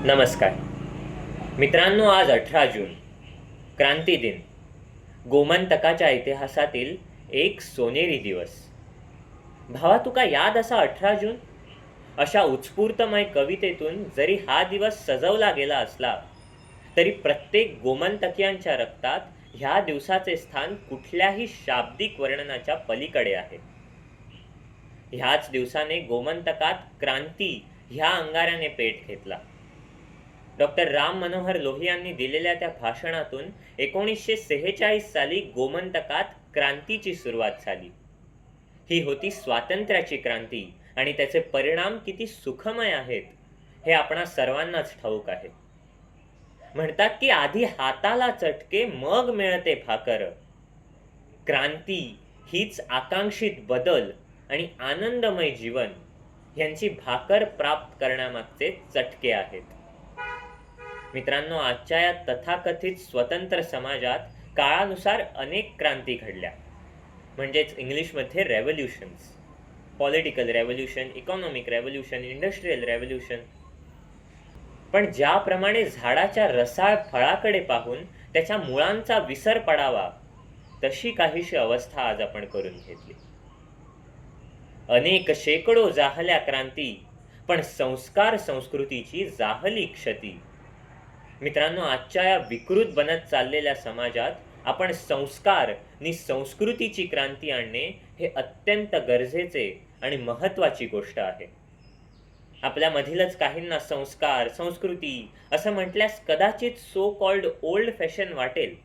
नमस्कार मित्रांनो, आज 18 जून, क्रांती दिन, गोमंतकाच्या इतिहासातील एक सोनेरी दिवस. भावा, तुका याद असा 18 जून? अशा उत्स्फूर्तमय कवितेतून जरी हा दिवस सजवला गेला असला तरी प्रत्येक गोमंतकीयांच्या रक्तात ह्या दिवसाचे स्थान कुठल्याही शाब्दिक वर्णनाच्या पलीकडे आहे. ह्याच दिवसाने गोमंतकात क्रांती ह्या अंगाऱ्याने पेट घेतला. डॉक्टर राम मनोहर लोहियांनी दिलेल्या त्या भाषणातून 1946 साली गोमंतकात क्रांतीची सुरुवात झाली. ही होती स्वातंत्र्याची क्रांती आणि त्याचे परिणाम किती सुखमय आहेत हे आपणा सर्वांनाच ठाऊक आहे. म्हणतात की आधी हाताला चटके मग मिळते भाकर. क्रांती हीच आकांक्षित बदल आणि आनंदमय जीवन यांची भाकर प्राप्त करण्यामागचे चटके आहेत. मित्रांनो, आजच्या या तथाकथित स्वतंत्र समाजात काळानुसार अनेक क्रांती घडल्या, म्हणजेच इंग्लिशमध्ये revolutions. Political revolution, economic revolution, industrial revolution. पण ज्याप्रमाणे झाडाच्या रसाळ फळाकडे पाहून त्याच्या मुळांचा विसर पडावा, तशी काहीशी अवस्था आज आपण करून घेतली. अनेक शेकडो जाहल्या क्रांती, पण संस्कार संस्कृतीची जाहली क्षती. मित्रांनो, आजच्या या विकृत बनत चाललेल्या समाजात आपण संस्कार आणि संस्कृतीची क्रांती आणणे हे अत्यंत गरजेचे आणि महत्त्वाची गोष्ट आहे. आपल्यामधीलच काहींना संस्कार संस्कृती असं म्हटल्यास कदाचित सो कॉल्ड ओल्ड फॅशन वाटेल,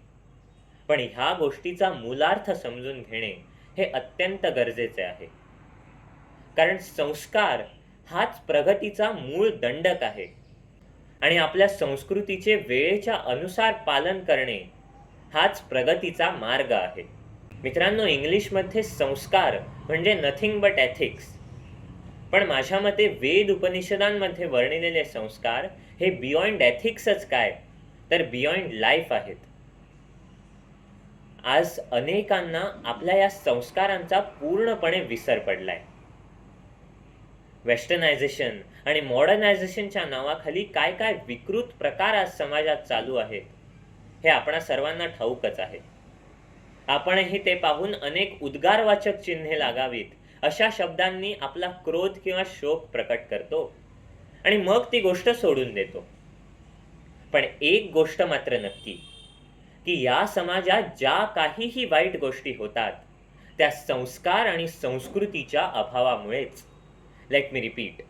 पण ह्या गोष्टीचा मूलार्थ समजून घेणे हे अत्यंत गरजेचे आहे. कारण संस्कार हाच प्रगतीचा मूळ दंडक आहे आणि आपल्या संस्कृतीचे वेळेच्या अनुसार पालन करणे हाच प्रगतीचा मार्ग आहे. मित्रांनो, इंग्लिशमध्ये संस्कार म्हणजे नथिंग बट एथिक्स, पण माझ्या मते वेद उपनिषदांमध्ये वर्णिलेले संस्कार हे बियॉन्ड एथिक्सच काय, तर बियॉन्ड लाईफ आहेत. आज अनेकांना आपल्या या संस्कारांचा पूर्णपणे विसर पडलाय. वेस्टर्नायझेशन आणि मॉडर्नायझेशनच्या नावाखाली काय काय विकृत प्रकार आज समाजात चालू आहेत हे आपणा सर्वांना ठाऊकच आहे. आपणही ते पाहून अनेक उद्गारवाचक चिन्हे लागावीत अशा शब्दांनी आपला क्रोध किंवा शोक प्रकट करतो आणि मग ती गोष्ट सोडून देतो. पण एक गोष्ट मात्र नक्की, की या समाजात ज्या काहीही वाईट गोष्टी होतात त्या संस्कार आणि संस्कृतीच्या अभावामुळेच. लेट मी रिपीट,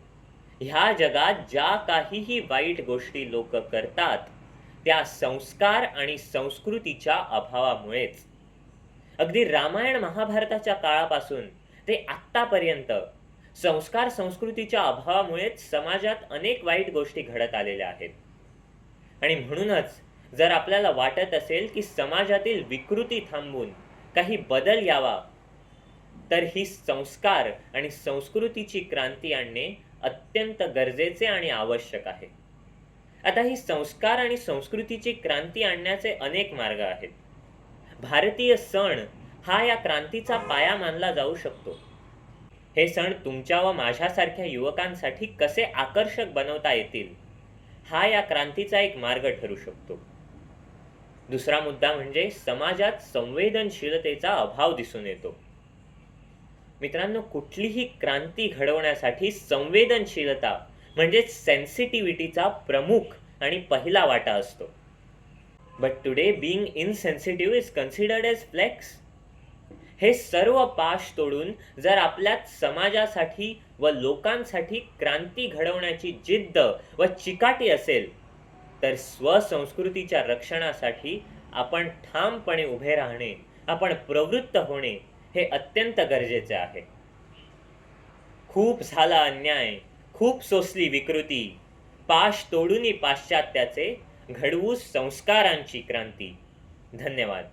ह्या जगात ज्या काहीही वाईट गोष्टी लोक करतात त्या संस्कार आणि संस्कृतीच्या अभावामुळेच. अगदी रामायण महाभारताच्या काळापासून ते आत्तापर्यंत संस्कार संस्कृतीच्या अभावामुळेच समाजात अनेक वाईट गोष्टी घडत आलेल्या आहेत. आणि म्हणूनच जर आपल्याला वाटत असेल की समाजातील विकृती थांबून काही बदल यावा, तर ही संस्कार आणि संस्कृतीची क्रांती आणणे अत्यंत गरजेचे आणि आवश्यक आहे. आता ही संस्कार आणि संस्कृतीची क्रांती आणण्याचे अनेक मार्ग आहेत. भारतीय सण हा या क्रांतीचा पाया मानला जाऊ शकतो. हे सण तुमच्या व माझ्यासारख्या युवकांसाठी कसे आकर्षक बनवता येतील हा या क्रांतीचा एक मार्ग ठरू शकतो. दुसरा मुद्दा म्हणजे समाजात संवेदनशीलतेचा अभाव दिसून येतो. मित्रांनो, कुठलीही क्रांती घडवण्यासाठी संवेदनशीलता म्हणजे सेन्सिटिव्हिटीचा प्रमुख आणि पहिला वाटा असतो. But today being insensitive is considered as flex. हे सर्व पाश तोडून जर आपल्यात समाजासाठी व लोकांसाठी क्रांती घडवण्याची जिद्द व चिकाटी असेल, तर स्वसंस्कृतीच्या रक्षणासाठी आपण ठामपणे उभे राहणे, आपण प्रवृत्त होणे हे अत्यंत गरजेचे आहे. खूप झाला अन्याय, खूप सोसली विकृती, पाश तोडूनी पाश्चात्याचे, घडवू संस्कारांची क्रांती. धन्यवाद.